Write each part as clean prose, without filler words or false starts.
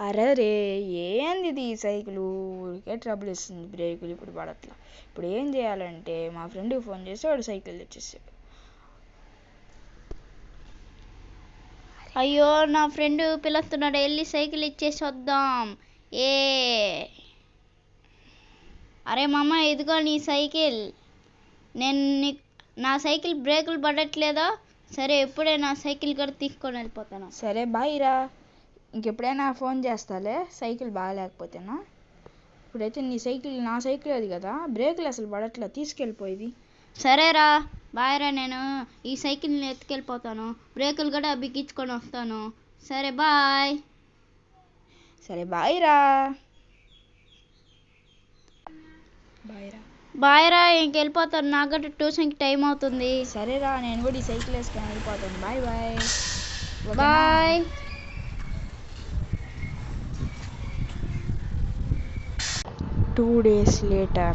అరెరే ఏంది ఇది ఈ సైకిల్ ఊరికే ట్రబుల్ ఇస్తుంది, బ్రేకులు ఇప్పుడు పడట్లా. ఇప్పుడు ఏం చేయాలంటే మా ఫ్రెండ్కి ఫోన్ చేసి వాడు సైకిల్ తెచ్చేసాడు. అయ్యో నా ఫ్రెండ్ పిలుస్తున్నాడు, వెళ్ళి సైకిల్ ఇచ్చేసి వద్దాం. అరే మామ, ఇదిగో నీ సైకిల్. నా సైకిల్ బ్రేకులు పడట్లేదా? సరే, ఎప్పుడే నా సైకిల్ కూడా తీసుకొని వెళ్ళిపోతాను. సరే బాయ్ రా, ఇంకెప్పుడైనా ఫోన్ చేస్తాలే సైకిల్ బాగాలేకపోతేనా. ఇప్పుడైతే నా సైకిల్ అది కదా, బ్రేకులు అసలు పడట్లా, తీసుకెళ్ళిపోయేది. సరేరా, బాయ్ రా. నేను ఈ సైకిల్ని ఎత్తుకెళ్ళిపోతాను, బ్రేకులు కూడా బిగించుకొని వస్తాను. సరే బాయ్. సరే బాయ్ రా. బాయ్ రా, ఇంకెళ్ళిపోతాను, నాకు కూడా ట్యూషన్కి టైం అవుతుంది. సరేరా, నేను కూడా ఈ సైకిల్ వేసుకొని వెళ్ళిపోతాను. Bye bye. Bye. 2 days later.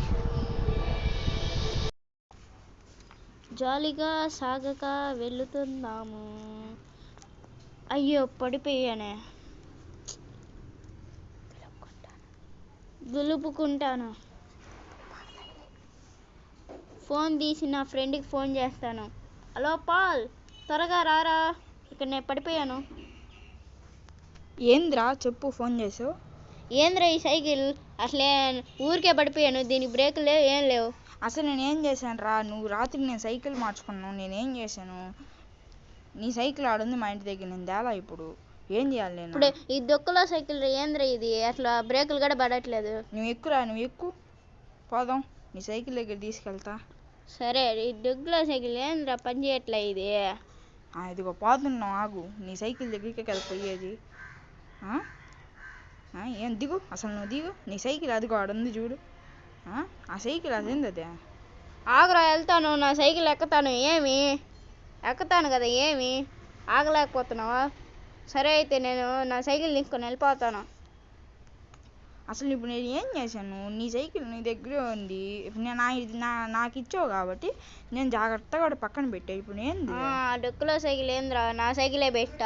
జాలీగా సాగక వెళుతున్నాము. అయ్యో పడిపోయానే. దులుపుకుంటాను. ఫోన్ తీసి నా ఫ్రెండ్కి ఫోన్ చేస్తాను. హలో పాల్, త్వరగా రారా, ఇక్కడ నేను పడిపోయాను. ఏంద్రా చెప్పు, ఫోన్ చేసావు? ఏంద్రా ఈ సైకిల్, అసలే ఊరికే పడిపోయాను, దీనికి బ్రేకులు లేవు, ఏం లేవు. అసలు నేనేం చేశాను రా, నువ్వు రాత్రి నేను సైకిల్ మార్చుకున్నాను, నేనేం చేశాను? నీ సైకిల్ ఆడుంది మా ఇంటి దగ్గర, నేను తేలా. ఇప్పుడు ఏం చేయాలి నేను? ఇప్పుడు ఈ దొక్కలో సైకిల్ ఏంద్రా ఇది, అసలు బ్రేకులు కూడా పడట్లేదు. నువ్వు ఎక్కురా, నువ్వు ఎక్కు, పోదాం, నీ సైకిల్ దగ్గర తీసుకెళ్తా. సరే, ఈ దొక్కలో సైకిల్ ఏంద్రా పని చేయట్లే ఇది. ఇదిగో పోతున్నావు, ఆగు, నీ సైకిల్ దగ్గరికి కదా పోయేది. ఏం దిగు, అసలు నువ్వు దిగు, నీ సైకిల్ అదిగో ఆడుంది చూడు. ఆ సైకిల్ అదేంది అదే? ఆగరా, వెళ్తాను, నా సైకిల్ ఎక్కుతాను. ఎక్కుతాను కదా, ఏమి ఆగలేకపోతున్నావా? సరే అయితే నేను నా సైకిల్ తీసుకొని వెళ్ళిపోతాను. అసలు ఇప్పుడు నేను ఏం చేశాను? నీ సైకిల్ నీ దగ్గరే ఉంది, ఇప్పుడు నాకు ఇచ్చావు కాబట్టి నేను జాగ్రత్తగా పక్కన పెట్టా. ఇప్పుడు ఏంది డొక్కులో సైకిల్ ఏంద్రా, నా సైకిలే బెస్ట్.